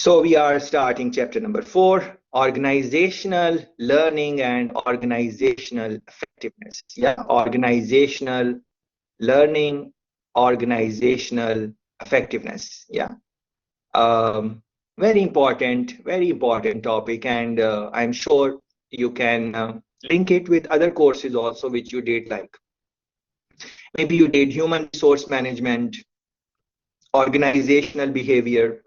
So we are starting chapter number 4, organizational learning and organizational effectiveness. Yeah, organizational learning, organizational effectiveness. Yeah, very important topic, and I'm sure you can link it with other courses also, which you did, like maybe you did human resource management, organizational behavior.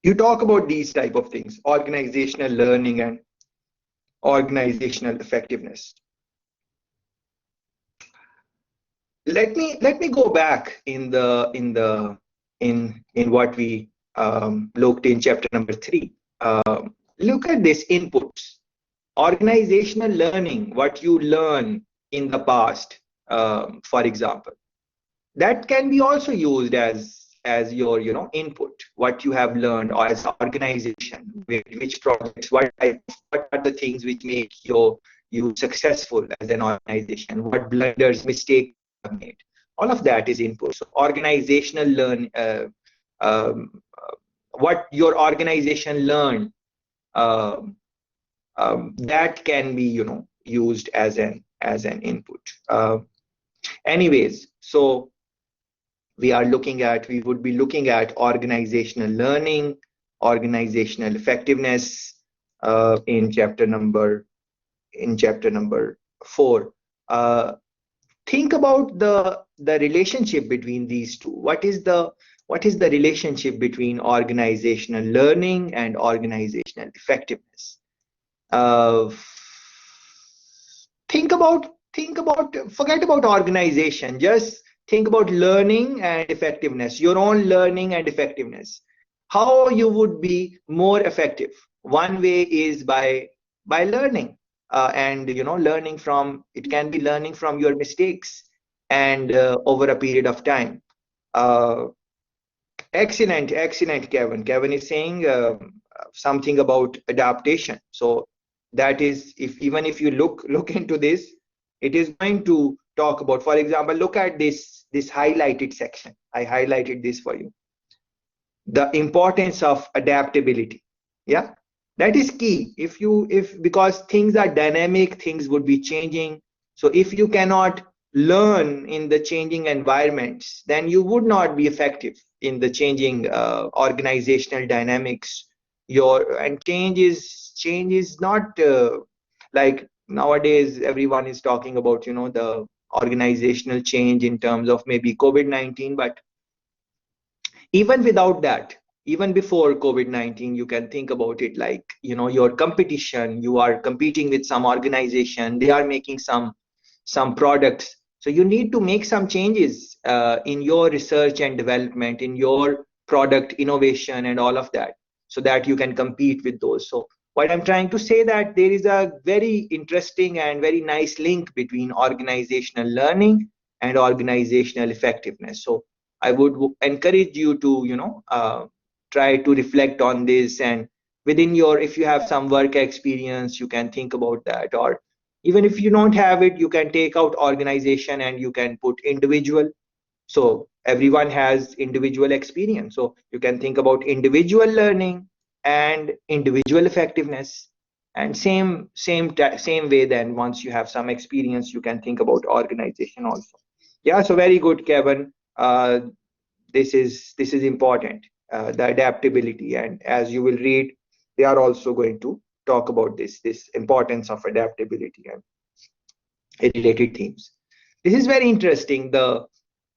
You talk about these type of things, organizational learning and organizational effectiveness. Let me go back in what we looked in chapter number 3. Look at this inputs. Organizational learning, what you learn in the past, for example, that can be also used as your input, what you have learned, or as an organization, which projects, what are the things which make you successful as an organization, what blunders, mistakes you have made. All of that is input. So organizational learn, what your organization learned, that can be used as an input. Anyways, so we would be looking at organizational learning, organizational effectiveness in chapter number 4. Think about the relationship between these two. What is the relationship between organizational learning and organizational effectiveness? Forget about organization, just think about learning and effectiveness, your own learning and effectiveness. How you would be more effective? One way is by learning, and learning from, it can be learning from your mistakes, and over a period of time. Excellent, Kevin is saying something about adaptation. So that is, even if you look into this, it is going to talk about, for example, look at this highlighted section. I highlighted this for you. The importance of adaptability. Yeah, that is key. Because things are dynamic, things would be changing. So if you cannot learn in the changing environments, then you would not be effective in the changing organizational dynamics. Change is not like nowadays everyone is talking about the organizational change in terms of maybe COVID-19, but even without that, even before COVID-19, you can think about it like your competition. You are competing with some organization, they are making some products, so you need to make some changes in your research and development, in your product innovation and all of that, so that you can compete with those. So what I'm trying to say, that there is a very interesting and very nice link between organizational learning and organizational effectiveness. So I would encourage you to try to reflect on this, and within your, if you have some work experience, you can think about that, or even if you don't have it, you can take out organization and you can put individual. So everyone has individual experience, so you can think about individual learning and individual effectiveness, and same way, then once you have some experience, you can think about organization also. Yeah, so very good, Kevin. This is important, the adaptability, and as you will read, they are also going to talk about this importance of adaptability and related themes. This is very interesting, the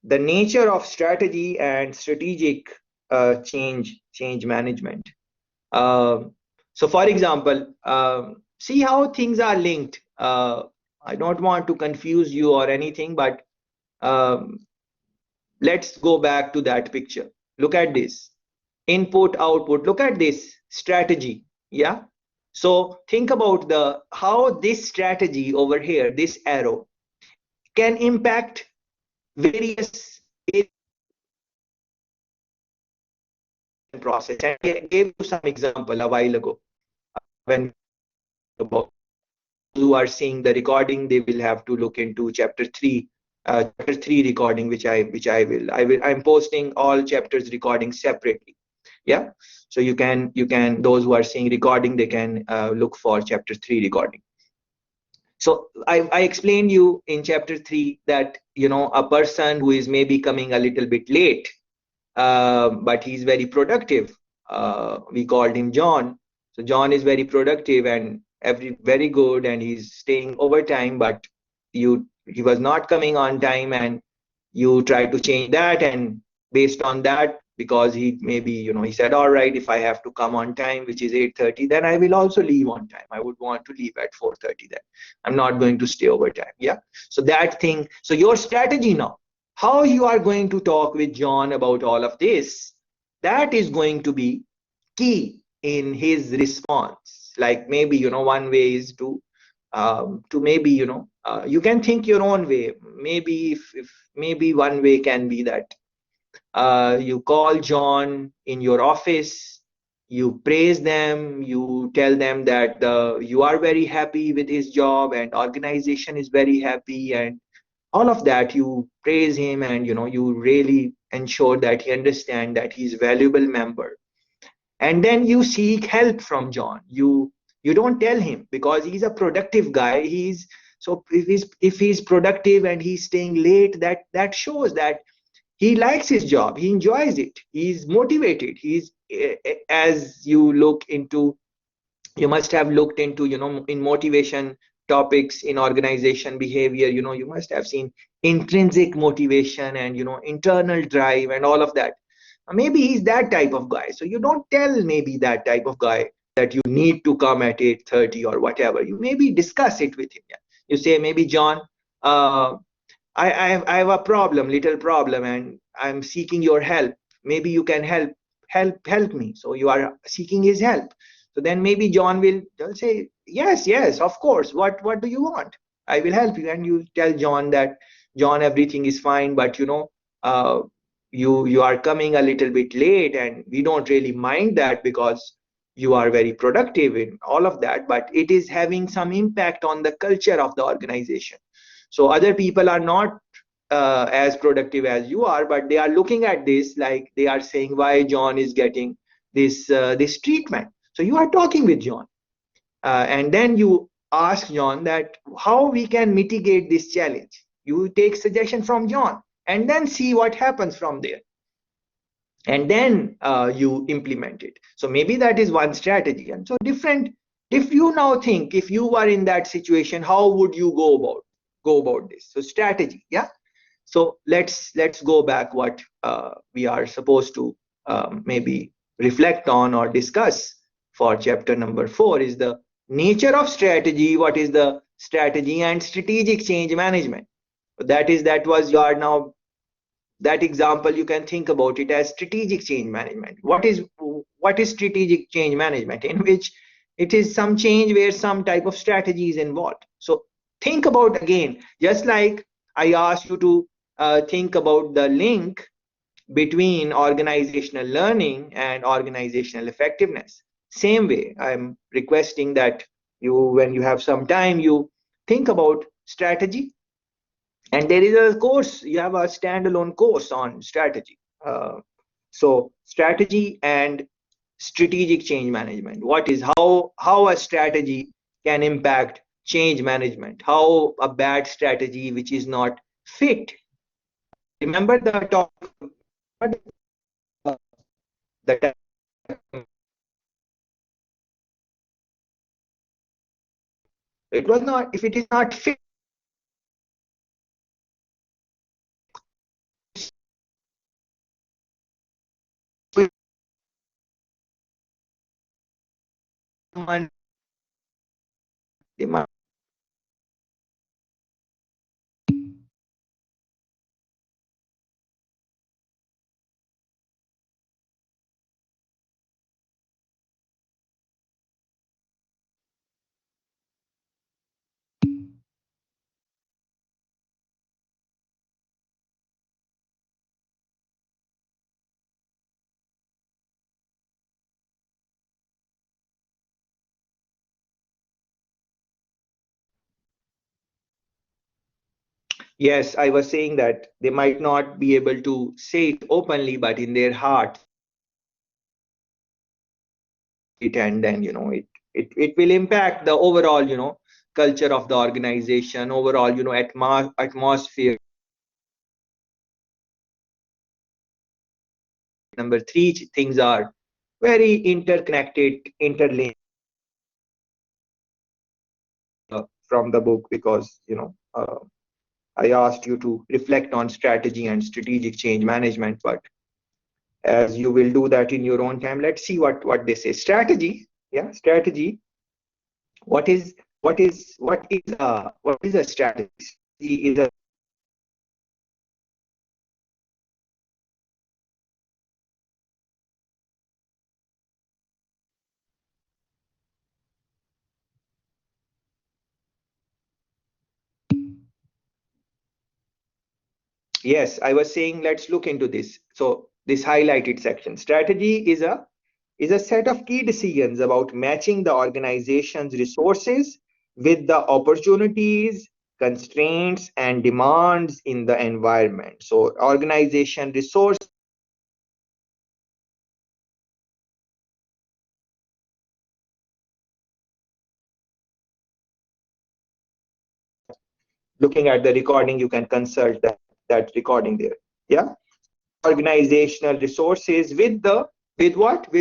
nature of strategy and strategic change management. So for example, see how things are linked. I don't want to confuse you or anything, but let's go back to that picture. Look at this input output. Look at this strategy. Yeah, so think about how this strategy over here, this arrow, can impact various process. And I gave you some example a while ago, when about who are seeing the recording, they will have to look into chapter 3 recording, which I'm posting all chapters recording separately. Yeah, so you can those who are seeing recording, they can look for chapter 3 recording. So I explained you in chapter 3 that a person who is maybe coming a little bit late, but he's very productive. We called him John. So John is very productive and very good, and he's staying overtime. But he was not coming on time, and you try to change that. And based on that, because he maybe he said, all right, if I have to come on time, which is 8:30, then I will also leave on time. I would want to leave at 4:30. Then I'm not going to stay overtime. Yeah. So that thing. So your strategy now, how you are going to talk with John about all of this, that is going to be key in his response. Like maybe one way is to maybe you can think your own way. Maybe if maybe one way can be that you call John in your office, you praise them, you tell them that you are very happy with his job and organization is very happy, and all of that. You praise him, and you really ensure that he understand that he's a valuable member. And then you seek help from John. You don't tell him, because he's a productive guy. So if he's productive and he's staying late, that shows that he likes his job, he enjoys it, he's motivated. As you look into, you must have looked into in motivation topics in organization behavior, you must have seen intrinsic motivation and internal drive and all of that. Maybe he's that type of guy, so you don't tell maybe that type of guy that you need to come at 8:30 or whatever. You maybe discuss it with him. Yeah. You say, maybe John, uh, I have a problem, little problem, and I'm seeking your help. Maybe you can help me. So you are seeking his help. So then maybe John will say, yes, yes, of course. What do you want? I will help you. And you tell John that, John, everything is fine, but uh, you are coming a little bit late, and we don't really mind that, because you are very productive in all of that, but it is having some impact on the culture of the organization. So other people are not as productive as you are, but they are looking at this like they are saying, why John is getting this treatment. So you are talking with John, and then you ask John that how we can mitigate this challenge. You take suggestion from John, and then see what happens from there, and then you implement it. So maybe that is one strategy. And so different, if you now think, if you are in that situation, how would you go about this? So strategy. Yeah. So let's go back what we are supposed to maybe reflect on or discuss for chapter number 4 is the nature of strategy. What is the strategy and strategic change management? That was your now, that example, you can think about it as strategic change management. What is strategic change management? In which it is some change where some type of strategy is involved. So think about, again, just like I asked you to think about the link between organizational learning and organizational effectiveness. Same way, I'm requesting that you, when you have some time, you think about strategy. And there is a course, you have a standalone course on strategy. So strategy and strategic change management. What is, how a strategy can impact change management, how a bad strategy which is not fit. Remember the talk, the it was not, if it is not fit, yes, I was saying that they might not be able to say it openly, but in their heart it, and then it will impact the overall culture of the organization, overall atmosphere. Number three things are very interconnected, interlinked from the book, because I asked you to reflect on strategy and strategic change management, but as you will do that in your own time, let's see what they say. Strategy, yeah, strategy. What is a strategy? Strategy is a Yes, I was saying let's look into this. So this highlighted section, strategy is a set of key decisions about matching the organization's resources with the opportunities, constraints, and demands in the environment. So organization resource, looking at the recording, you can consult that recording there. Yeah. Organizational resources with the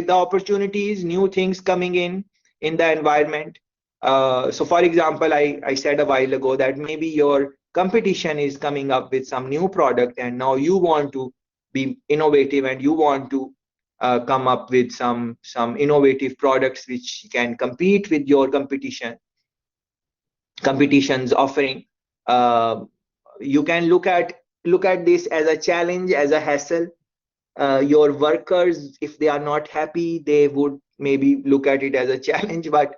opportunities, new things coming in the environment. So for example, I said a while ago that maybe your competition is coming up with some new product, and now you want to be innovative, and you want to come up with some innovative products which can compete with your competition's offering. uh, you can look at this as a challenge, as a hassle. Your workers, if they are not happy, they would maybe look at it as a challenge, but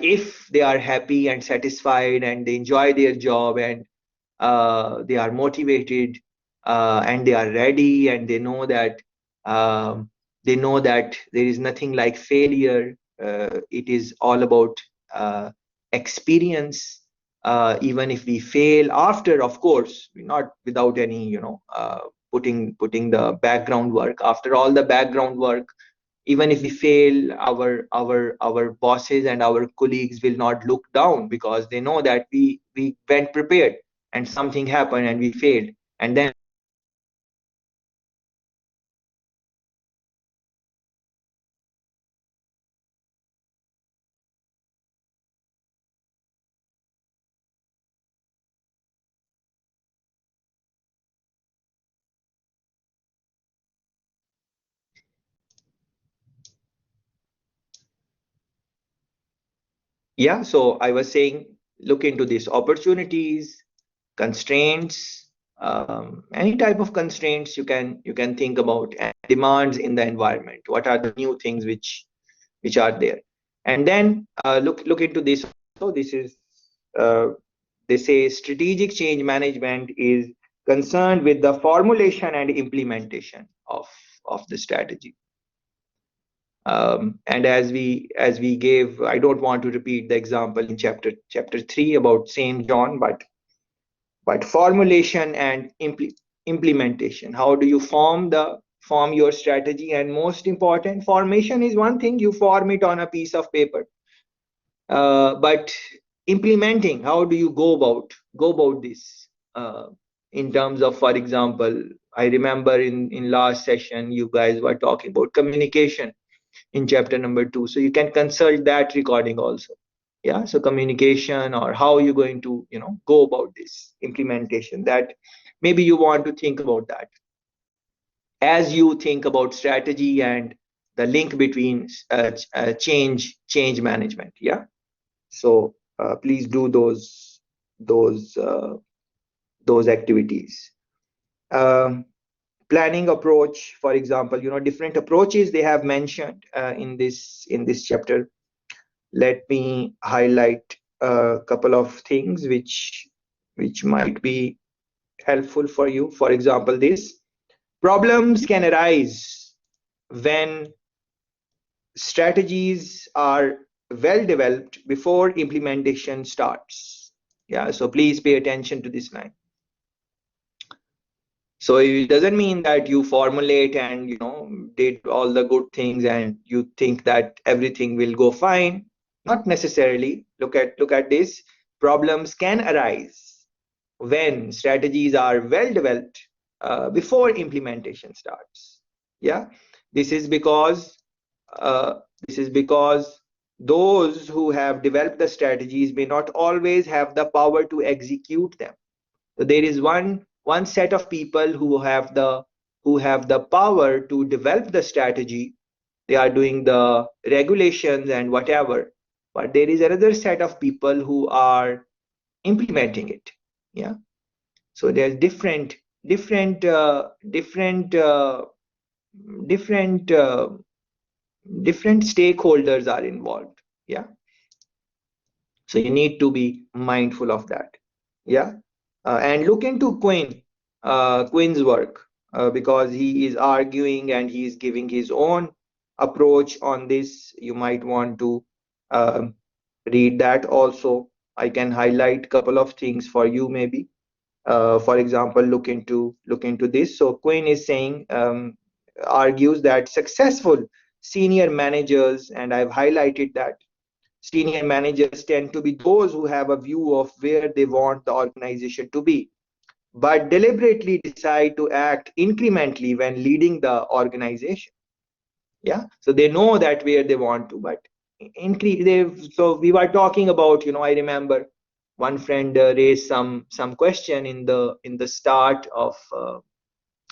if they are happy and satisfied and they enjoy their job, and they are motivated, and they are ready, and um, they know that there is nothing like failure. It is all about experience. Even if we fail after, of course, not without any putting the background work, after all the background work, even if we fail, our bosses and our colleagues will not look down, because they know that we went prepared, and something happened and we failed, and then yeah. So I was saying, look into these opportunities, constraints, any type of constraints you can think about, and demands in the environment. What are the new things which are there? And then look into this. So this is uh, they say strategic change management is concerned with the formulation and implementation of the strategy. And as we gave, I don't want to repeat the example in chapter 3 about St. John, but formulation and implementation. How do you form your strategy? And most important, formation is one thing, you form it on a piece of paper, but implementing, how do you go about this, in terms of, for example, I remember in last session you guys were talking about communication in chapter number 2, so you can consult that recording also. Yeah, so communication, or how you're going to go about this implementation, that maybe you want to think about that as you think about strategy and the link between change management. Yeah. So please do those uh, those activities. Um, Planning approach, for example, different approaches they have mentioned in this chapter. Let me highlight a couple of things which might be helpful for you. For example, this problems can arise when strategies are well developed before implementation starts. Yeah, so please pay attention to this line. So it doesn't mean that you formulate and did all the good things and you think that everything will go fine. Not necessarily. Look at this. Problems can arise when strategies are well developed before implementation starts. Yeah, this is because uh, this is because those who have developed the strategies may not always have the power to execute them. So there is one set of people who have the power to develop the strategy. They are doing the regulations and whatever, but there is another set of people who are implementing it. Yeah. So there's different different different different stakeholders are involved. Yeah. So you need to be mindful of that. Yeah. And look into Quinn's work, because he is arguing and he is giving his own approach on this. You might want to um read that also. I can highlight a couple of things for you maybe. For example, look into this. So Quinn is saying, argues that successful senior managers, and I've highlighted that senior managers tend to be those who have a view of where they want the organization to be, but deliberately decide to act incrementally when leading the organization. Yeah, so they know that where they want to, but increase. So we were talking about, I remember one friend raised some question in the start of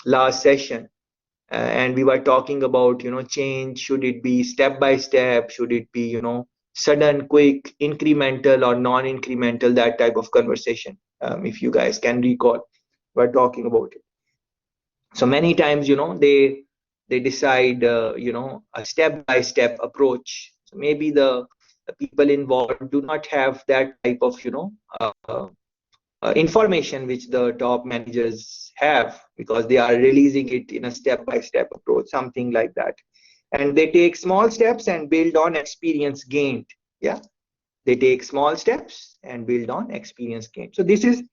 last session, and we were talking about change. Should it be step by step? Should it be sudden, quick, incremental or non-incremental? That type of conversation, if you guys can recall, we're talking about it. So many times they decide a step by step approach. So maybe the people involved do not have that type of information which the top managers have, because they are releasing it in a step-by-step approach, something like that. And they take small steps and build on experience gained. Yeah, they take small steps and build on experience gained. So this is,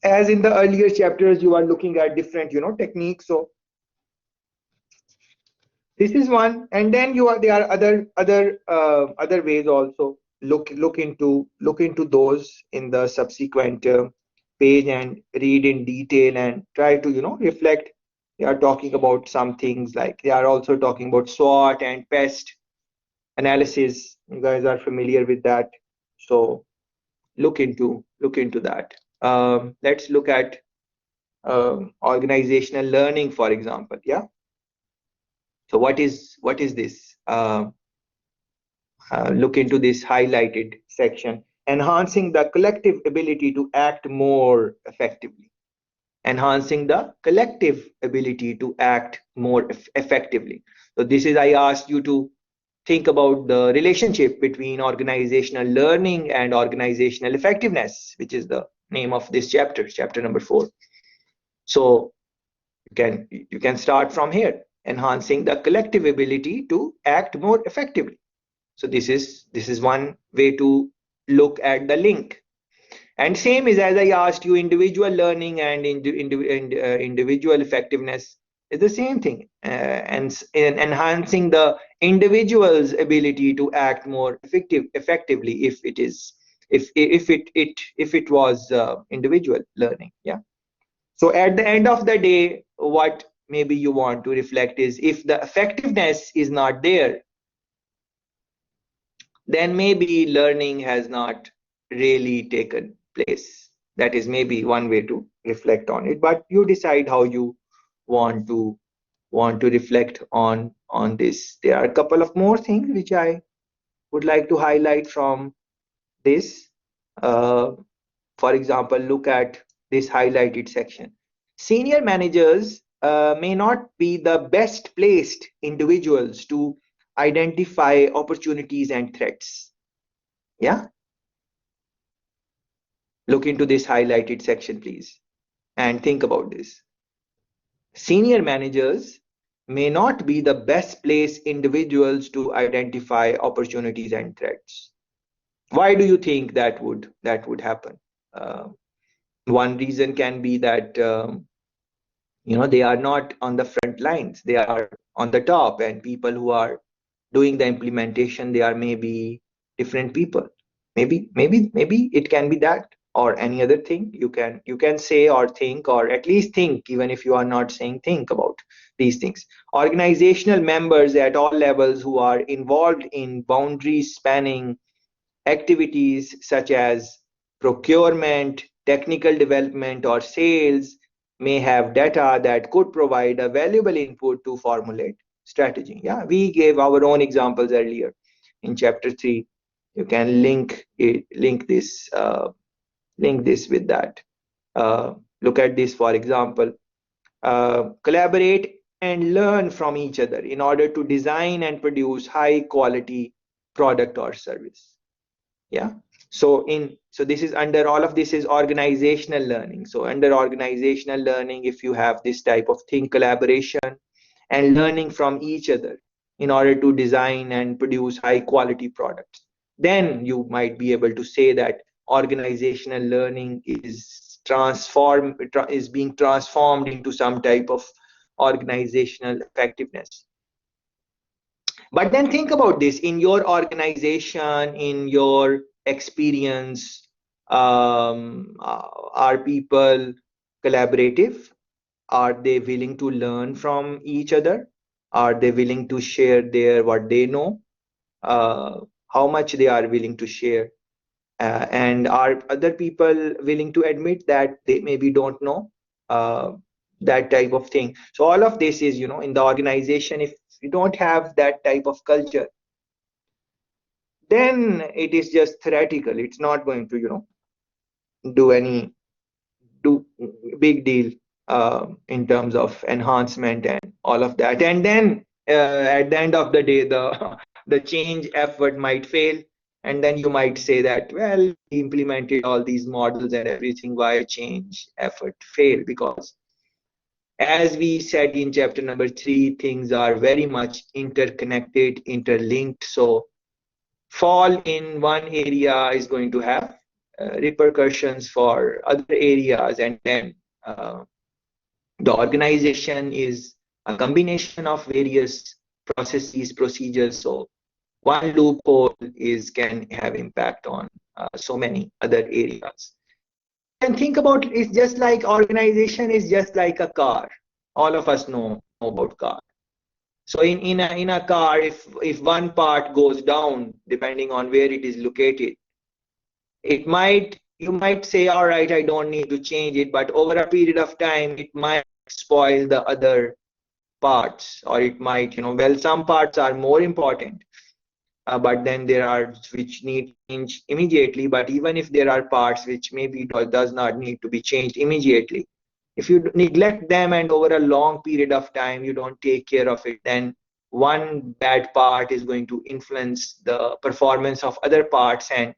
as in the earlier chapters, you are looking at different techniques. So this is one, and then there are other ways also. Look into those in the subsequent page and read in detail and try to reflect. They are talking about some things, like they are also talking about SWOT and pest analysis. You guys are familiar with that, so look into that. Let's look at organizational learning, for example. Yeah. So what is this? Look into this highlighted section. Enhancing the collective ability to act more effectively. Enhancing the collective ability to act more effectively. So this is, I asked you to think about the relationship between organizational learning and organizational effectiveness, which is the name of this chapter number 4. So you can start from here. Enhancing the collective ability to act more effectively. So this is one way to look at the link. And same is, as I asked you, individual learning and individual effectiveness is the same thing. And enhancing the individual's ability to act more effectively, if it was individual learning. Yeah. So at the end of the day, what maybe you want to reflect is, if the effectiveness is not there, then maybe learning has not really taken place. That is maybe one way to reflect on it, but you decide how you want to reflect on this. There are a couple of more things which I would like to highlight from this. Uh, for example, look at this highlighted section. Senior managers may not be the best placed individuals to identify opportunities and threats. Yeah. Look into this highlighted section, please, and think about this. Senior managers may not be the best placed individuals to identify opportunities and threats. Why do you think that would happen? One reason can be that they are not on the front lines, they are on the top, and people who are doing the implementation, they are maybe different people. Maybe it can be that, or any other thing you can say or think, or at least think, even if you are not saying think about these things. Organizational members at all levels who are involved in boundary spanning activities such as procurement, technical development, or sales may have data that could provide a valuable input to formulate strategy. Yeah, we gave our own examples earlier in chapter 3. You can link this with that. Look at this, for example. Collaborate and learn from each other in order to design and produce high quality product or service. Yeah, so this is under, all of this is organizational learning. So under organizational learning, if you have this type of thing, collaboration and learning from each other in order to design and produce high quality products, then you might be able to say that organizational learning is being transformed into some type of organizational effectiveness. But then think about this in your organization, in your experience. Are people collaborative? Are they willing to learn from each other? Are they willing to share what they know? How much they are willing to share? And are other people willing to admit that they maybe don't know? That type of thing. So all of this is, in the organization, if you don't have that type of culture, then it is just theoretical. It's not going to, do big deal in terms of enhancement and all of that. And then at the end of the day, the change effort might fail. And then you might say that, well, we implemented all these models and everything, why change effort fail? Because as we said in chapter number 3, things are very much interconnected, interlinked. So fall in one area is going to have repercussions for other areas, and then the organization is a combination of various processes, procedures. So one loophole can have impact on so many other areas. And think about, it's just like organization is just like a car. All of us know about car. So in a car, if one part goes down, depending on where it is located, you might say, all right, I don't need to change it, but over a period of time, it might spoil the other parts, or it might, well, some parts are more important, but then there are which need change immediately. But even if there are parts which maybe does not need to be changed immediately, if you neglect them and over a long period of time you don't take care of it, then one bad part is going to influence the performance of other parts, and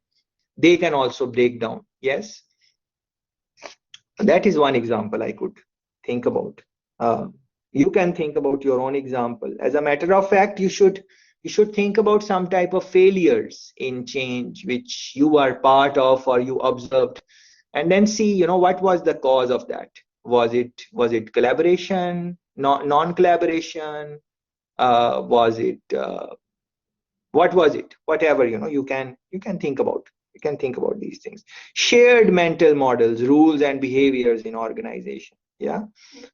they can also break down. Yes, that is one example I could think about. You can think about your own example. As a matter of fact, you should think about some type of failures in change which you are part of or you observed, and then see, what was the cause of that. Was it collaboration, non-collaboration? Was it what was it? Whatever, you can think about. You can think about these things. Shared mental models, rules, and behaviors in organization. Yeah.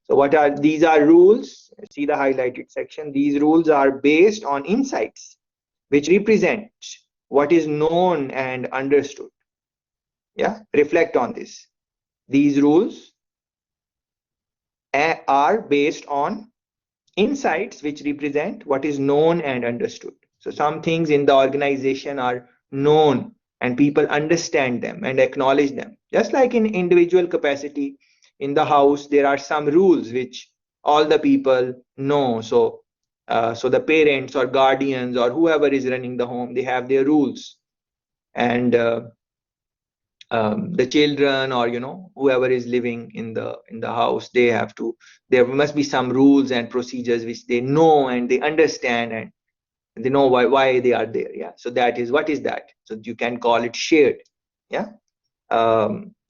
So what are these? Are rules? See the highlighted section. These rules are based on insights, which represent what is known and understood. Yeah. Reflect on this. These rules are based on insights which represent what is known and understood. So some things in the organization are known and people understand them and acknowledge them. Just like in individual capacity, in the house, there are some rules which all the people know. So the parents or guardians or whoever is running the home, they have their rules. And the children, or whoever is living in the house, there must be some rules and procedures which they know and they understand, and they know why they are there. Yeah, so that is, what is that? So you can call it shared. Yeah.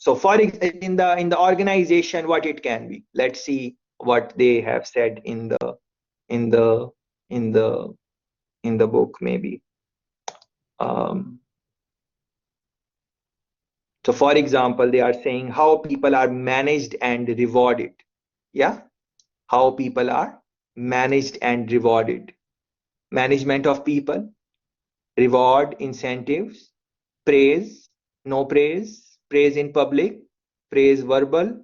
So in the organization, what it can be, let's see what they have said in the in the in the in the book maybe. So for example, they are saying how people are managed and rewarded. Yeah, how people are managed and rewarded. Management of people, reward, incentives, praise, no praise, praise in public, praise verbal,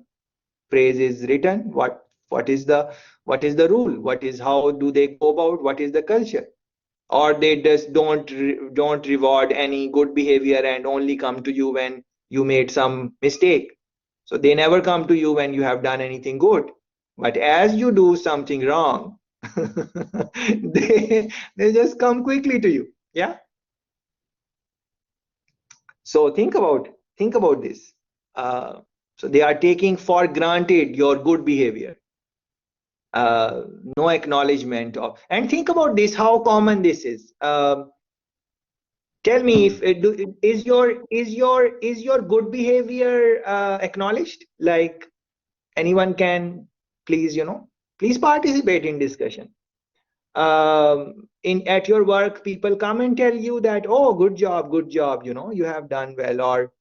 praise is written. What is the rule? What is how do they go about? What is the culture? Or they just don't reward any good behavior and only come to you when you made some mistake. So they never come to you when you have done anything good, but as you do something wrong, they just come quickly to you. Yeah. So think about this. So they are taking for granted your good behavior, uh, no acknowledgement of. And think about this, how common this is. Tell me if is your good behavior acknowledged? Like anyone can please please participate in discussion. In at your work, people come and tell you that, oh, good job, you have done well. Or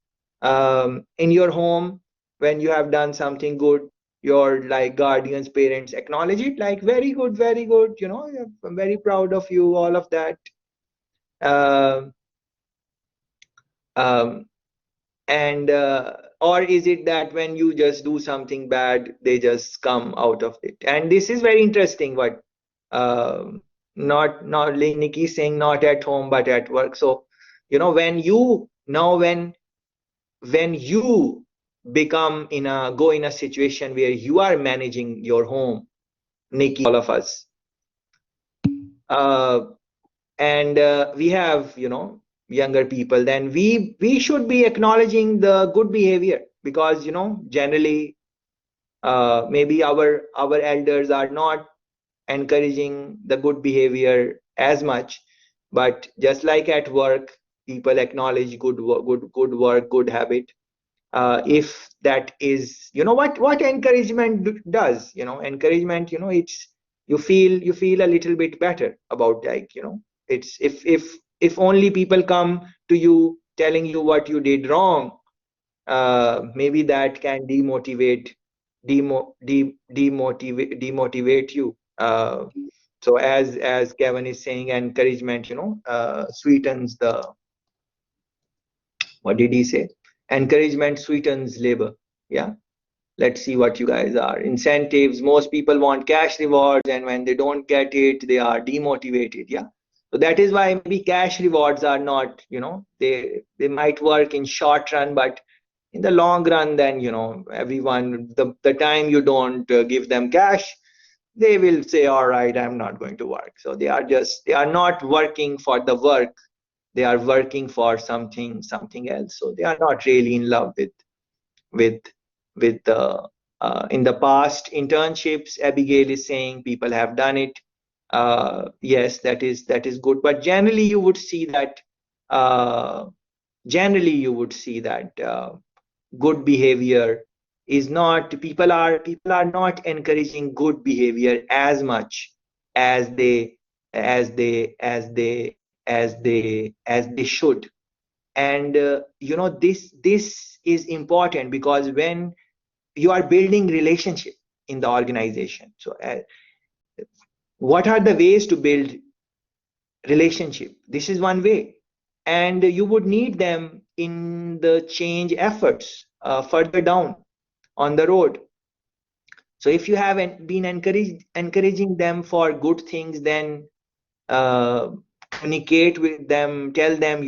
in your home, when you have done something good, your like guardians, parents acknowledge it, like very good, very good, I'm very proud of you, all of that. um, um, and or is it that when you just do something bad, they just come out of it? And this is very interesting, what not like Nikki saying, not at home but at work. So when you become go in a situation where you are managing your home, Nikki, all of us, uh, and we have younger people, then we should be acknowledging the good behavior, because generally maybe our elders are not encouraging the good behavior as much. But just like at work, people acknowledge good work, good habit. If that is what encouragement does. Encouragement, it's you feel a little bit better about, like, it's if only people come to you telling you what you did wrong, maybe that can demotivate you. So as Kevin is saying, encouragement sweetens the, what did he say? Encouragement sweetens labor. Yeah. Let's see what you guys are. Incentives. Most people want cash rewards, and when they don't get it, they are demotivated. Yeah. So that is why maybe cash rewards are not, they might work in short run, but in the long run, then everyone, the time you don't give them cash, they will say, all right, I'm not going to work. So they are not working for the work, they are working for something else. So they are not really in love with the in the past internships. Abigail is saying people have done it. Yes, that is good, but generally you would see that uh, good behavior is not, people are not encouraging good behavior as much as they should. And this is important, because when you are building relationship in the organization, so what are the ways to build relationship? This is one way, and you would need them in the change efforts further down on the road. So if you haven't been encouraging them for good things, then uh, communicate with them, tell them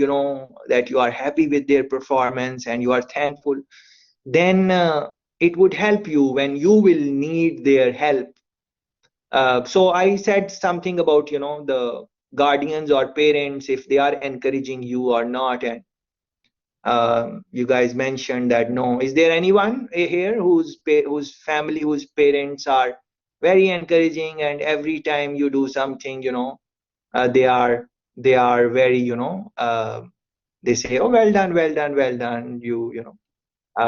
that you are happy with their performance and you are thankful. Then it would help you when you will need their help. So I said something about the guardians or parents, if they are encouraging you or not. And you guys mentioned that no. Is there anyone here whose family, whose parents are very encouraging, and every time you do something, they are very they say, oh, well done, well done, well done, you know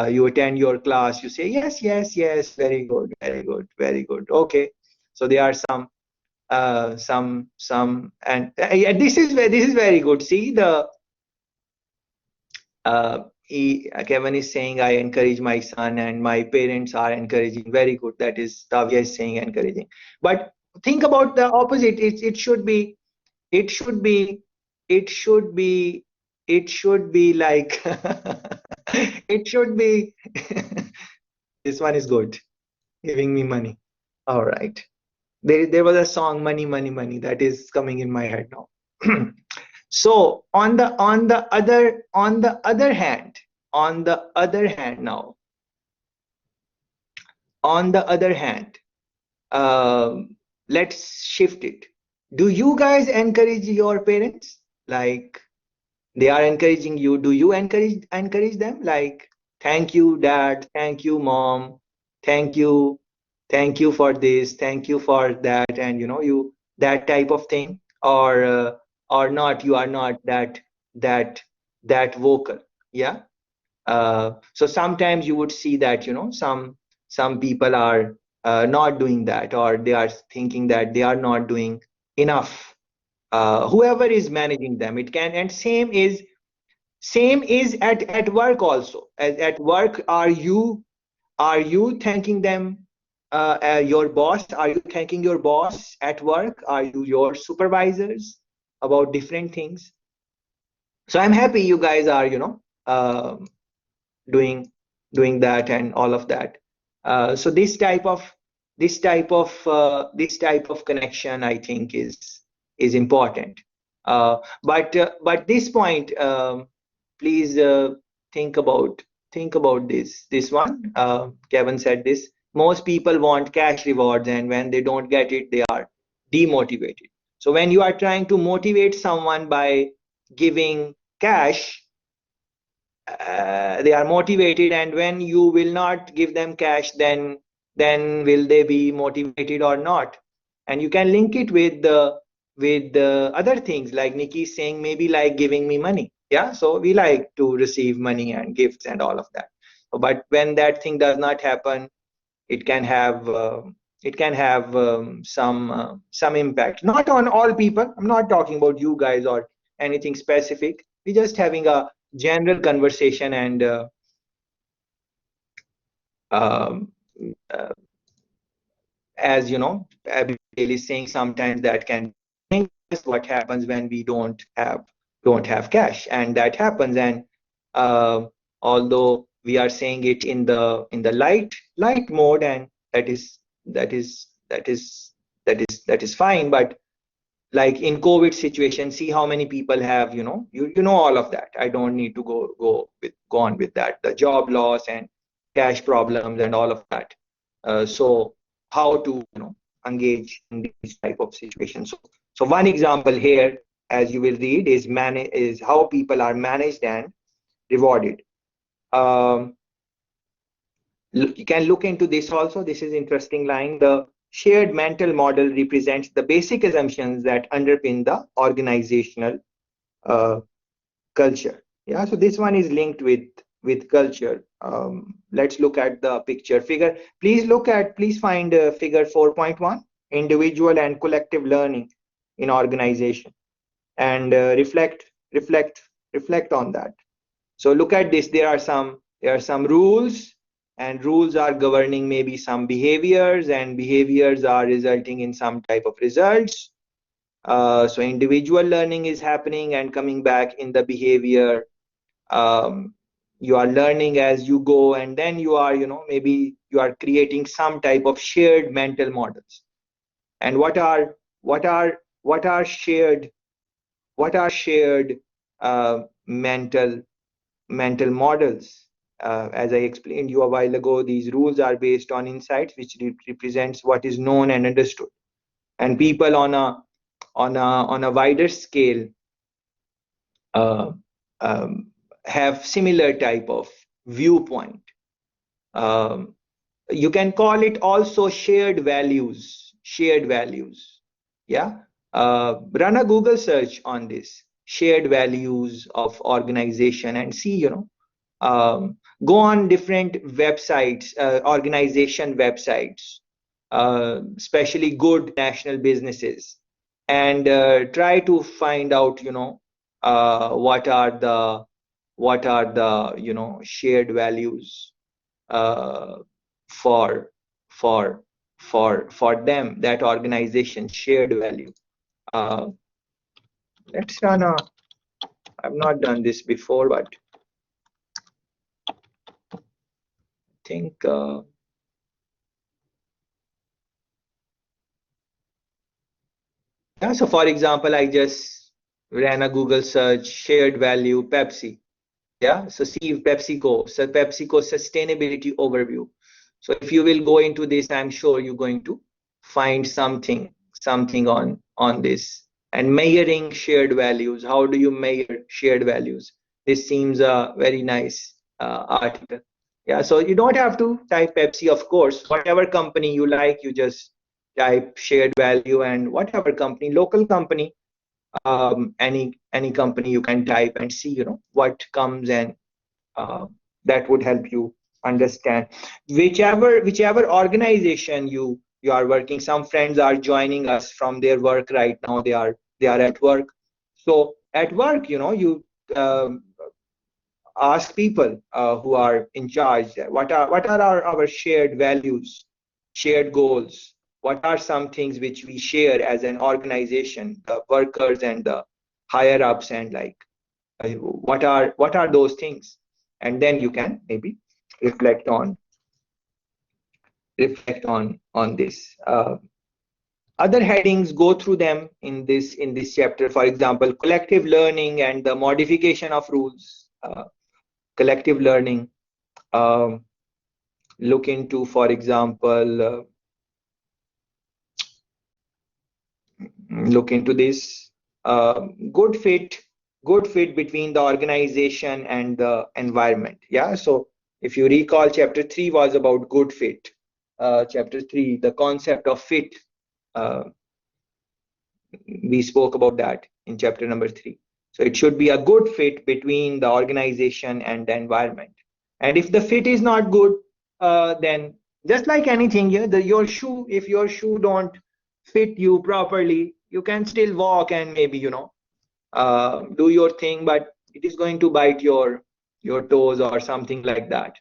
You attend your class, you say yes, yes, yes, very good, very good, very good. Okay, so there are some, and yeah, this is very good. See the Kevin is saying, I encourage my son and my parents are encouraging. Very good. That is Tavia is saying encouraging. But think about the opposite. It should be, it should be, it should be, it should be like, it should be, this one is good, giving me money. All right. There was a song, Money, Money, Money, that is coming in my head now. So on the other hand, now, on the other hand, let's shift it. Do you guys encourage your parents? Like they are encouraging you. Do you encourage them? Like, thank you, dad, thank you, mom, thank you, thank you for this, thank you for that, and you, that type of thing, or not, you are not that that vocal. Yeah. So sometimes you would see that some people are not doing that, or they are thinking that they are not doing enough. Whoever is managing them, it can. And same is at work also. At work, are you thanking them, your boss? Are you thanking your boss at work? Are you your supervisors about different things? So I'm happy you guys are doing doing that and all of that. So this type of connection, I think, is important. But this point, please think about this one. Kevin said this. Most people want cash rewards, and when they don't get it, they are demotivated. So when you are trying to motivate someone by giving cash, they are motivated, and when you will not give them cash, then will they be motivated or not? And you can link it with the other things, like Nikki is saying, maybe like giving me money. Yeah, so we like to receive money and gifts and all of that. But when that thing does not happen, it can have some impact, not on all people. I'm not talking about you guys or anything specific. We're just having a general conversation, and um, uh, as you know, Abigail is saying, sometimes that can be what happens when we don't have cash, and that happens. And uh, although we are saying it in the light mode, and that is that is that is fine. But like in COVID situation, see how many people have, you know all of that. I don't need to go on with that. The job loss and cash problems and all of that. So how to engage in these type of situations. So one example here, as you will read, is how people are managed and rewarded. Um, you can look into this also. This is interesting line. The shared mental model represents the basic assumptions that underpin the organizational uh, culture. Yeah, so this one is linked with culture. Let's look at the picture figure. Please find figure 4.1, individual and collective learning in organization, and reflect on that. So look at this. There are some rules, and rules are governing maybe some behaviors, and behaviors are resulting in some type of results. So individual learning is happening and coming back in the behavior. Um, you are learning as you go, and then you are, maybe you are creating some type of shared mental models. And what are shared mental models? As I explained you a while ago, these rules are based on insights, which represents what is known and understood. And people on a wider scale uh, um, have similar type of viewpoint. Um, you can call it also shared values. Shared values. Yeah. Run a Google search on this shared values of organization and see, Go on different websites, organization websites, especially good national businesses, and try to find out, what are the shared values uh, for for them, that organization shared value. uh, let's run a I've not done this before, but I think yeah, so for example, I just ran a Google search, shared value Pepsi. Yeah, so see PepsiCo sustainability overview. So if you will go into this, I'm sure you're going to find something on this. And measuring shared values. How do you measure shared values? This seems a very nice article. Yeah, so you don't have to type Pepsi, of course. Whatever company you like, you just type shared value, and whatever company, local company, any company you can type and see, what comes, and uh, that would help you understand whichever organization you are working. Some friends are joining us from their work right now. They are at work. So at work, you um, ask people who are in charge, what are our shared values, shared goals. What are some things which we share as an organization, the workers and the higher ups, and like what are those things? And then you can maybe reflect on this. Other headings, go through them in this chapter. For example, collective learning and the modification of rules. Collective learning, um, look into, for example, look into this. Good fit between the organization and the environment. Yeah, so if you recall, chapter 3 was about good fit. Chapter 3, the concept of fit, uh, we spoke about that in chapter number 3. So it should be a good fit between the organization and the environment. And if the fit is not good, then just like anything here, your shoe, if your shoe don't fit you properly, you can still walk and maybe do your thing, but it is going to bite your toes or something like that.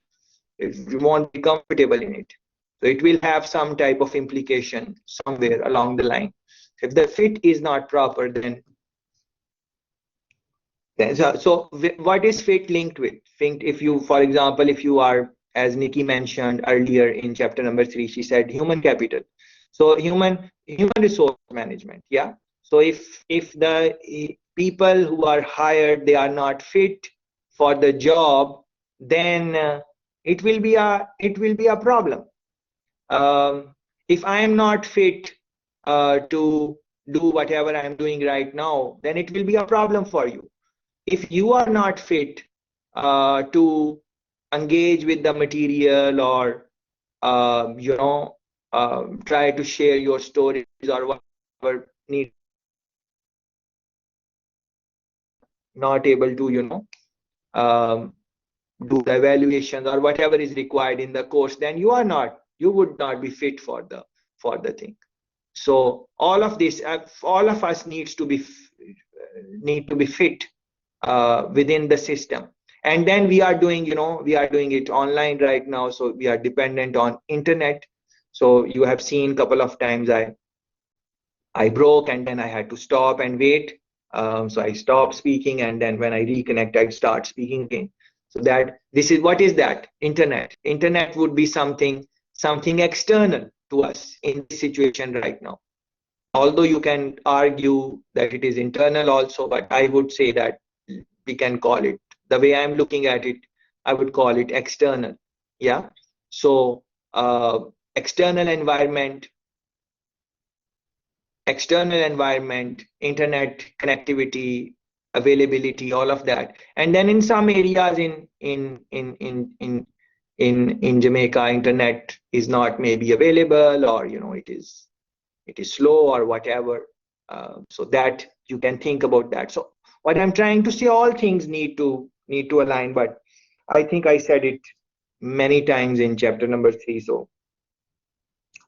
You won't be comfortable in it. So it will have some type of implication somewhere along the line. If the fit is not proper, so what is fit linked with? Think, if you, for example, if you are, as Nikki mentioned earlier in chapter number 3, she said human capital. So human resource management. Yeah. So if the people who are hired, they are not fit for the job, then it will be a problem. If I am not fit to do whatever I am doing right now, then it will be a problem for you. If you are not fit to engage with the material, or try to share your stories or whatever, need, not able to um, do the evaluations or whatever is required in the course, then you would not be fit for the thing. So all of this, all of us need to be fit within the system. And then we are doing it online right now, so we are dependent on internet. So you have seen a couple of times I broke, and then I had to stop and wait. So I stopped speaking, and then when I reconnect, I start speaking again. So that this is, what is that? Internet would be something external to us in this situation right now. Although you can argue that it is internal also, but I would say that we can call it, the way I'm looking at it, I would call it external. Yeah. So external environment, internet connectivity, availability, all of that. And then in some areas in Jamaica, internet is not maybe available, or it is slow or whatever. So that you can think about that. So what I'm trying to say, all things need to align, but I think I said it many times in chapter number 3, so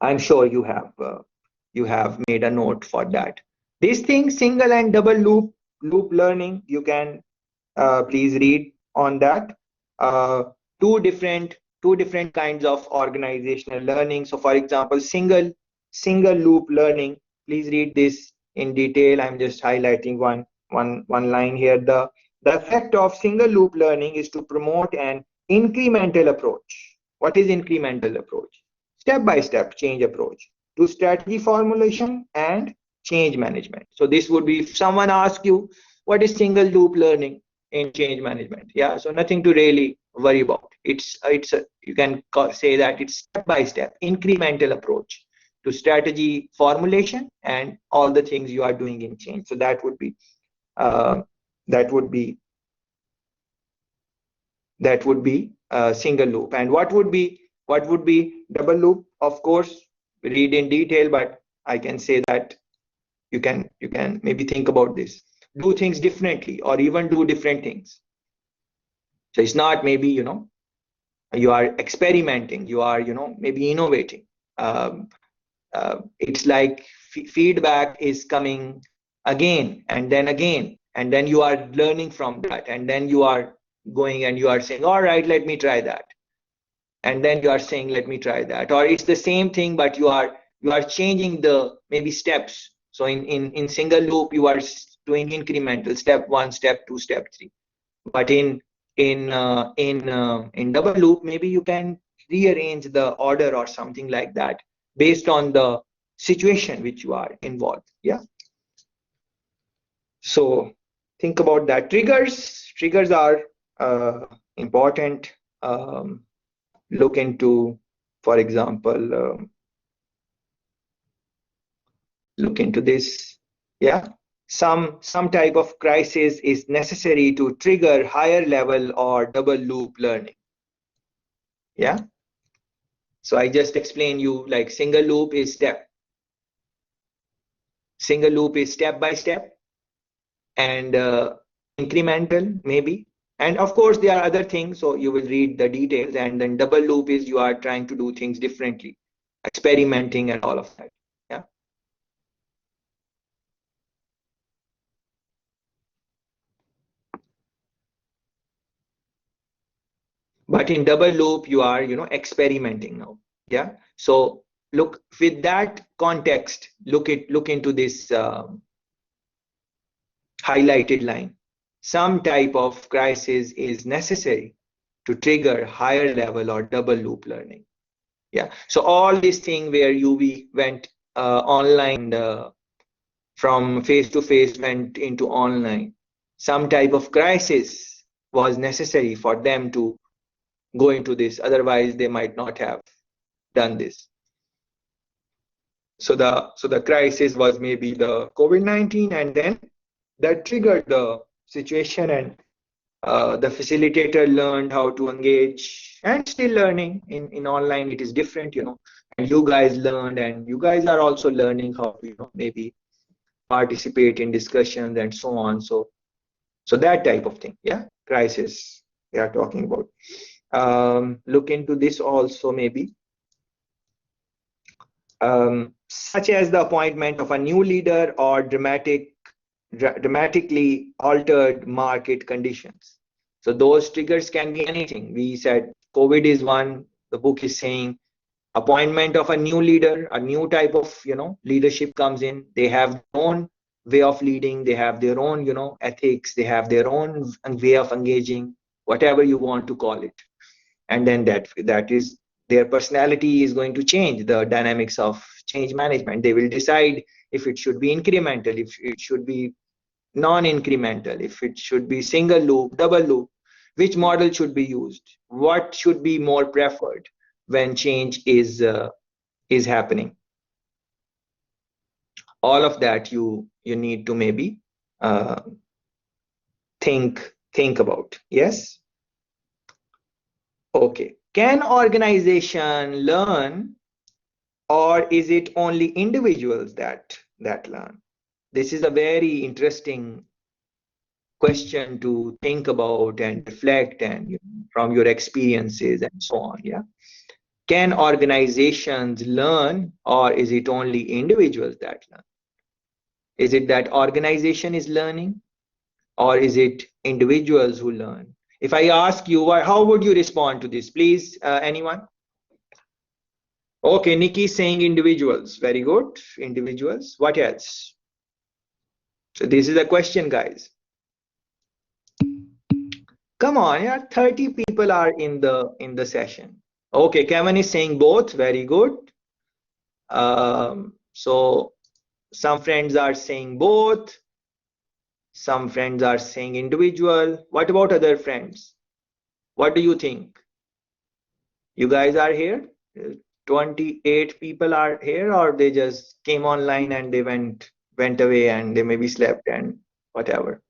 I'm sure you have made a note for that. These things, single and double loop learning, you can please read on that. Uh, two different two different kinds of organizational learning. So, for example, single loop learning. Please read this in detail. I'm just highlighting one line here. The effect of single loop learning is to promote an incremental approach. What is incremental approach? Step by step change approach to strategy formulation and change management. So this would be if someone asks you what is single loop learning in change management. Yeah, so nothing to really worry about. You can say that it's step by step incremental approach to strategy formulation and all the things you are doing in change. So uh, that would be single loop. And what would be double loop? Of course, read in detail, but I can say that you can maybe think about this. Do things differently or even do different things. So it's not maybe you are experimenting, you are maybe innovating. Um, it's like feedback is coming again, and then you are learning from that, and then you are going and you are saying, all right, let me try that, and then you are saying, let me try that. Or it's the same thing, but you are changing the maybe steps. So in single loop you are doing incremental, step 1, step 2, step 3. But in double loop, maybe you can rearrange the order or something like that based on the situation which you are involved. Yeah. So think about that. Triggers are important. Look into, for example, look into this. Yeah. Some type of crisis is necessary to trigger higher level or double loop learning. Yeah. So I just explained you, like single loop is step by step, and incremental maybe. And of course there are other things, so you will read the details. And then double loop is you are trying to do things differently, experimenting and all of that. Yeah. But in double loop you are experimenting now. Yeah. So look, with that context, look into this highlighted line. Some type of crisis is necessary to trigger higher level or double loop learning. Yeah. So all this thing where we went online, from face to face went into online, some type of crisis was necessary for them to go into this. Otherwise, they might not have done this. So the crisis was maybe the COVID-19, and then that triggered the situation, and the facilitator learned how to engage, and still learning in online. It is different, and you guys learned, and you guys are also learning how to maybe participate in discussions and so on. So that type of thing. Yeah. Crisis we are talking about. Look into this also maybe, such as the appointment of a new leader or dramatically altered market conditions. So those triggers can be anything. We said COVID is one. The book is saying appointment of a new leader, a new type of leadership comes in. They have their own way of leading. They have their own ethics. They have their own way of engaging, whatever you want to call it. And then that is their personality is going to change the dynamics of change management. They will decide if it should be incremental, if it should be non-incremental, if it should be single loop, double loop, which model should be used, what should be more preferred when change is happening. All of that you need to maybe think about. Yes. Okay. Can organization learn, or is it only individuals that learn? This is a very interesting question to think about and reflect, and from your experiences and so on. Yeah. Can organizations learn, or is it only individuals that learn? Is it that organization is learning, or is it individuals who learn? If I ask you, how would you respond to this? Please, anyone? Okay, Nikki saying individuals. Very good. Individuals. What else? So this is a question, guys. Come on, yeah. 30 people are in the session. Okay, Kevin is saying both. Very good. So some friends are saying both. Some friends are saying individual. What about other friends? What do you think? You guys are here? 28 people are here, or they just came online and they went away and they maybe slept and whatever.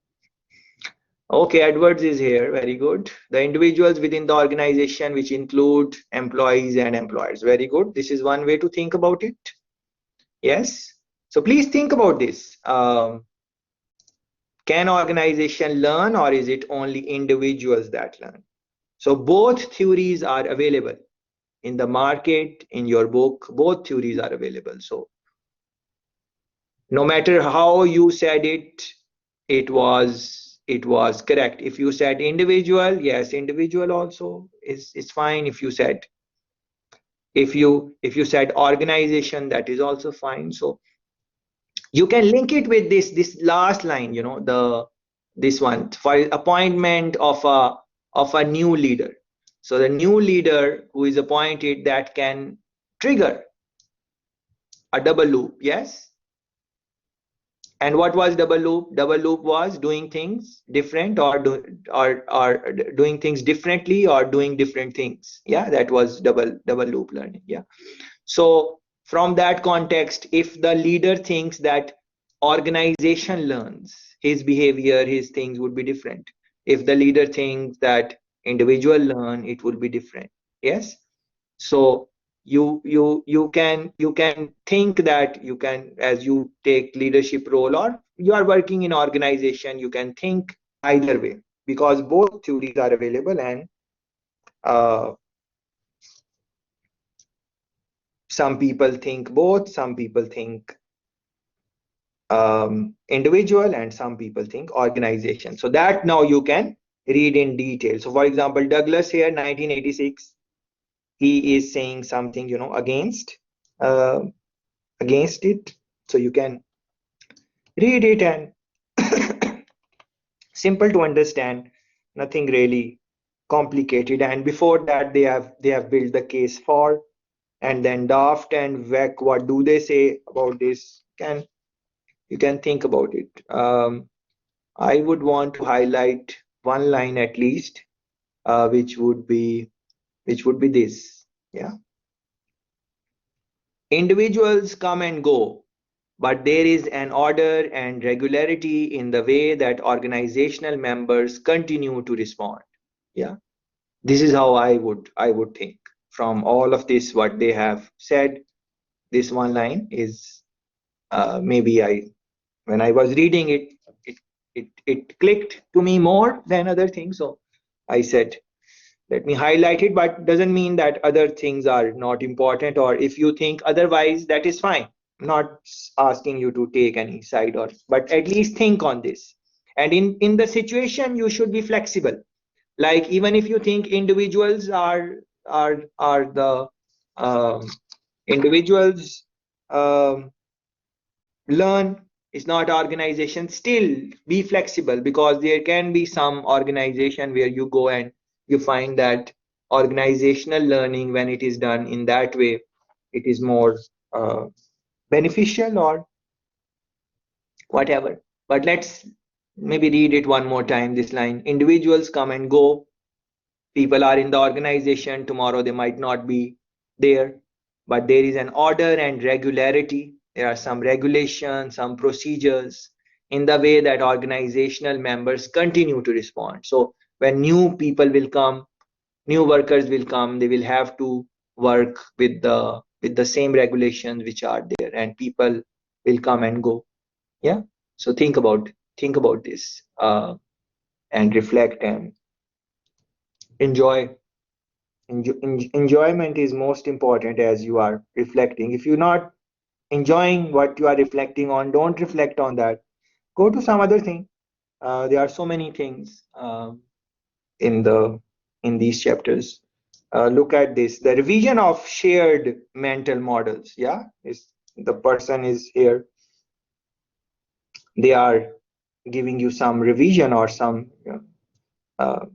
Okay, Edwards is here. Very good. The individuals within the organization, which include employees and employers. Very good. This is one way to think about it. Yes. So please think about this. Can organization learn, or is it only individuals that learn? So both theories are available in the market, in your book. Both theories are available. So no matter how you said it, it was correct. If you said individual, yes, individual also is fine. If you said organization, that is also fine. So you can link it with this last line, this one, for appointment of a new leader. So the new leader who is appointed, that can trigger a double loop. Yes. And what was double loop? Double loop was doing things different, or doing things differently, or doing different things. Yeah, that was double loop learning. Yeah. So from that context, if the leader thinks that organization learns, his behavior, his things would be different. If the leader thinks that individual learn, it would be different. Yes. So you can think that you can, as you take leadership role or you are working in organization, you can think either way, because both theories are available. And some people think both, some people think individual, and some people think organization. So that now you can read in detail. So for example, Douglas here, 1986, he is saying something, against it. So you can read it, and simple to understand, nothing really complicated. And before that, they have built the case for, and then Daft and Weck, what do they say about this? You can think about it. I would want to highlight one line at least, which would be this. Yeah. Individuals come and go, but there is an order and regularity in the way that organizational members continue to respond. Yeah. This is how I would think from all of this, what they have said. This one line is, maybe when I was reading it clicked to me more than other things. So I said, let me highlight it, but doesn't mean that other things are not important, or if you think otherwise, that is fine. I'm not asking you to take any side, but at least think on this. And in the situation, you should be flexible. Like, even if you think individuals are the individuals learn, is not organization, still be flexible, because there can be some organization where you go and you find that organizational learning, when it is done in that way, it is more beneficial or whatever. But let's maybe read it one more time, this line. Individuals come and go, people are in the organization, tomorrow they might not be there, but there is an order and regularity. There are some regulations, some procedures in the way that organizational members continue to respond. So when new people will come, new workers will come, they will have to work with the same regulations which are there, and people will come and go. Yeah. So think about this. and reflect and enjoy. Enjoyment is most important as you are reflecting. If you're not enjoying what you are reflecting on, don't reflect on that. Go to some other thing. There are so many things in these chapters. Look at this: the revision of shared mental models. Yeah, is the person is here. They are giving you some revision or some. Uh,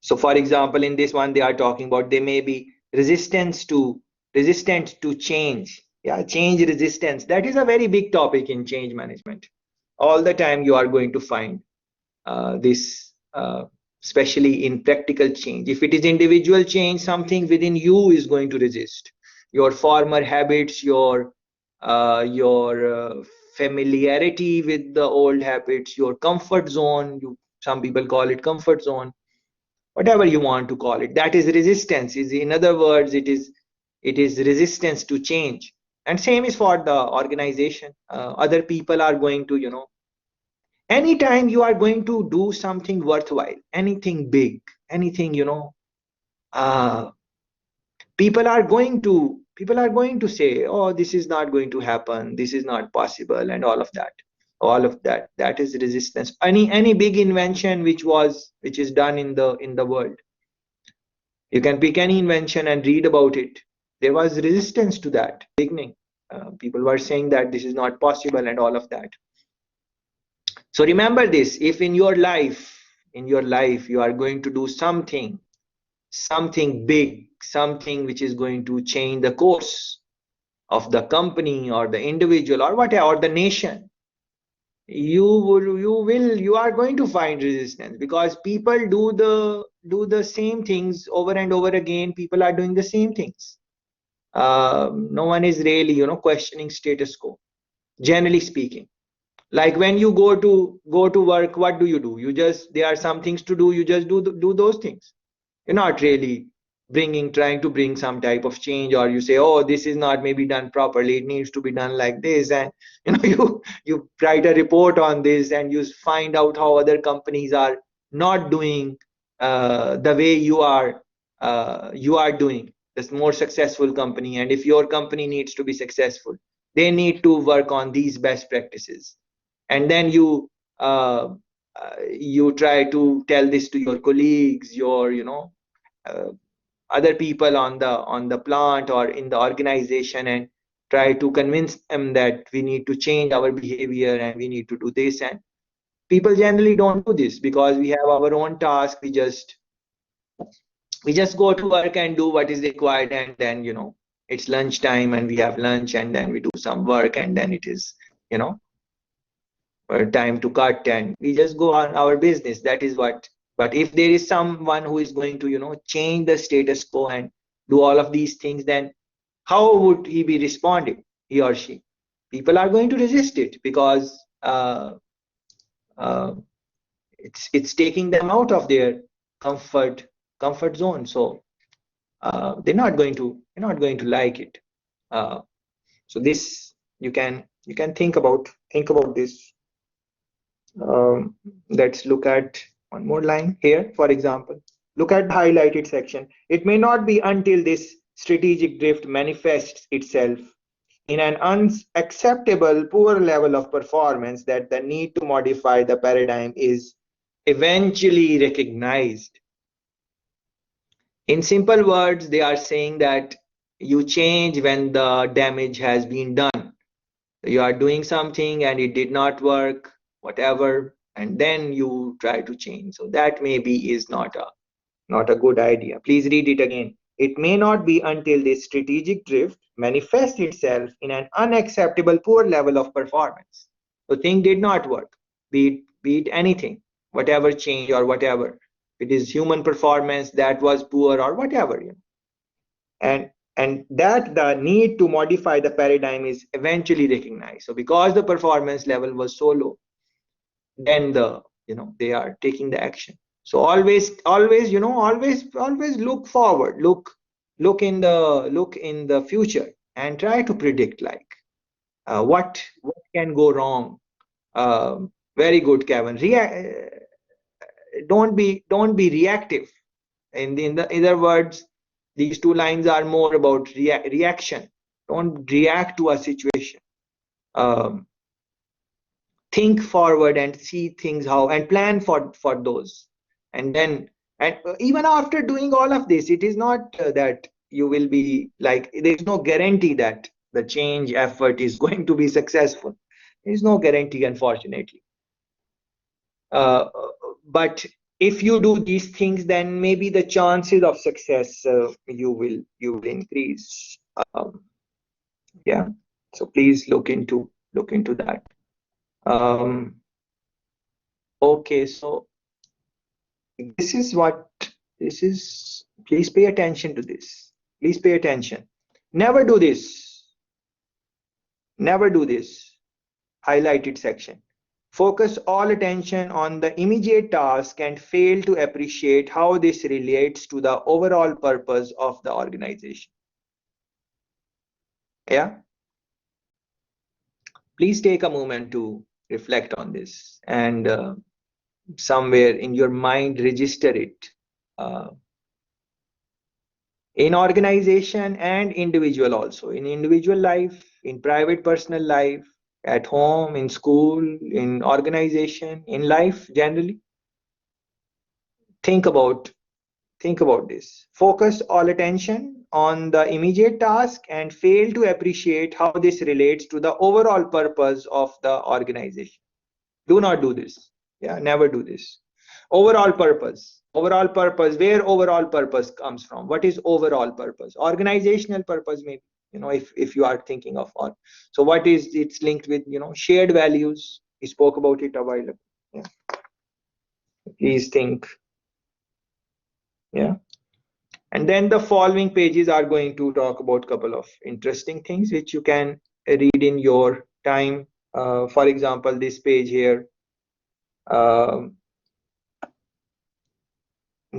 so, for example, in this one, they are talking about they may be resistant to change. Yeah, change resistance. That is a very big topic in change management. All the time, you are going to find this, especially in practical change. If it is individual change, something within you is going to resist. Your former habits, your familiarity with the old habits, your comfort zone. Some people call it comfort zone, whatever you want to call it. That is resistance. Is in other words, it is resistance to change. And same is for the organization. Other people are going to, anytime you are going to do something worthwhile, anything big, anything, uh, people are going to say, oh, this is not going to happen, this is not possible, and all of that, that is resistance. Any big invention which is done in the world, you can pick any invention and read about it. There was resistance to that beginning. People were saying that this is not possible and all of that. So remember this: if in your life you are going to do something big, something which is going to change the course of the company or the individual or whatever, or the nation, you are going to find resistance, because people do the same things over and over again. People are doing the same things. No one is really, questioning status quo, generally speaking. Like when you go to work, what do? You just, there are some things to do, you just do those things. You're not really trying to bring some type of change, or you say, oh, this is not maybe done properly, it needs to be done like this, and you write a report on this, and you find out how other companies are not doing the way you are doing. This more successful company, and if your company needs to be successful, they need to work on these best practices. And then you try to tell this to your colleagues, your uh, other people on the plant or in the organization, and try to convince them that we need to change our behavior and we need to do this. And people generally don't do this, because we have our own task. We just go to work and do what is required, and then it's lunchtime and we have lunch, and then we do some work, and then it is you know time to cut, and we just go on our business. That is what. But if there is someone who is going to change the status quo and do all of these things, then how would he be responding, he or she? People are going to resist it, because uh, it's taking them out of their comfort zone. So they're not going to like it. uh, so this, you can think about this. Um, let's look at one more line here. For example, look at the highlighted section. It may not be until this strategic drift manifests itself in an unacceptable poor level of performance that the need to modify the paradigm is eventually recognized. In simple words, they are saying that you change when the damage has been done. You are doing something and it did not work, whatever, and then you try to change. So that maybe is not a good idea. Please read it again. It may not be until this strategic drift manifests itself in an unacceptable poor level of performance. So thing did not work, be it anything, whatever change or whatever. It is human performance that was poor or whatever, and that the need to modify the paradigm is eventually recognized. So because the performance level was so low, then they are taking the action. So always look forward, look in the future, and try to predict, like what can go wrong, uh, Very good, Kevin. Don't be reactive. In other words, these two lines are more about reaction. Don't react to a situation. Um, think forward and see things how and plan for those. And then, and even after doing all of this, it is not that you will be like, there's no guarantee that the change effort is going to be successful. There's no guarantee, unfortunately. Uh, but if you do these things, then maybe the chances of success you will increase. Yeah. So please look into that. Okay. So this is what this is. Please pay attention to this. Please pay attention. Never do this. Never do this. Highlighted section. Focus all attention on the immediate task and fail to appreciate how this relates to the overall purpose of the organization. Yeah. Please take a moment to reflect on this and somewhere in your mind register it. In organization and individual also, in individual life, in private personal life, at home, in school, in organization, in life generally. Think about this. Focus all attention on the immediate task and fail to appreciate how this relates to the overall purpose of the organization. Do not do this. Yeah, never do this. Overall purpose. Overall purpose. Where overall purpose comes from? What is overall purpose? Organizational purpose, maybe. If you are thinking of all. So what is it's linked with? Shared values. We spoke about it a while ago. Yeah. Please think. Yeah. And then the following pages are going to talk about a couple of interesting things which you can read in your time. For example, this page here.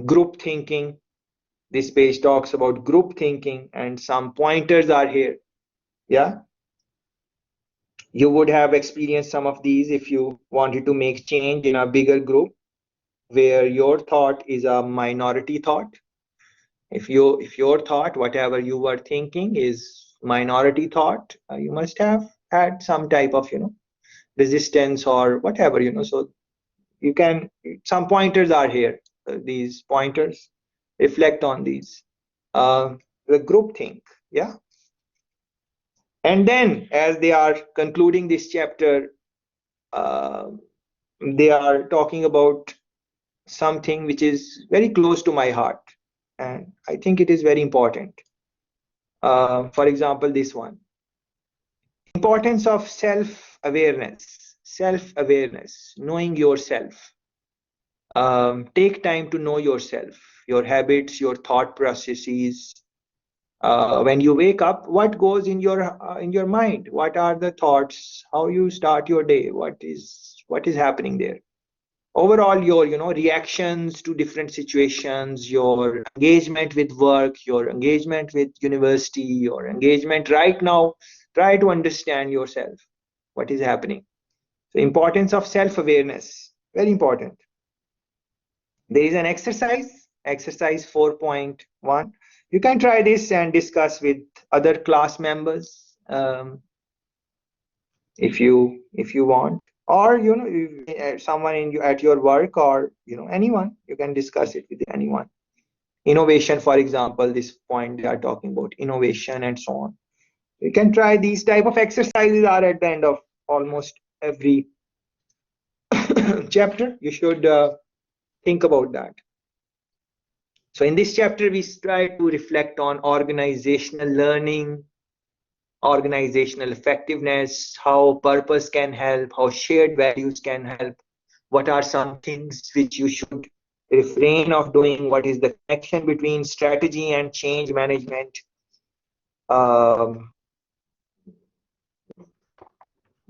Group thinking. This page talks about group thinking and some pointers are here. Yeah. You would have experienced some of these if you wanted to make change in a bigger group where your thought is a minority thought. If your thought, whatever you were thinking, is minority thought, you must have had some type of resistance or whatever. So you can, some pointers are here. These pointers, reflect on these. The group think. Yeah. And then as they are concluding this chapter, they are talking about something which is very close to my heart, and I think it is very important. For example, this one: importance of self-awareness, knowing yourself. Take time to know yourself, your habits, your thought processes. When you wake up, what goes in your mind? What are the thoughts? How you start your day? What is happening there? Overall, your reactions to different situations, your engagement with work, your engagement with university, your engagement right now. Try to understand yourself. What is happening? The importance of self-awareness, very important. There is an exercise 4.1. You can try this and discuss with other class members, if you want, or someone at your work, or anyone. You can discuss it with anyone. Innovation, for example, this point they are talking about innovation and so on. You can try these type of exercises are at the end of almost every chapter. You should think about that. So in this chapter, we try to reflect on organizational learning, organizational effectiveness, how purpose can help, how shared values can help, what are some things which you should refrain of doing, what is the connection between strategy and change management,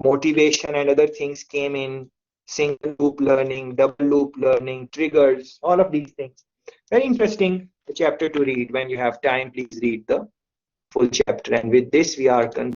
motivation and other things came in, single loop learning, double loop learning, triggers, all of these things. Very interesting chapter to read. When you have time, please read the full chapter. And with this, we are concluding.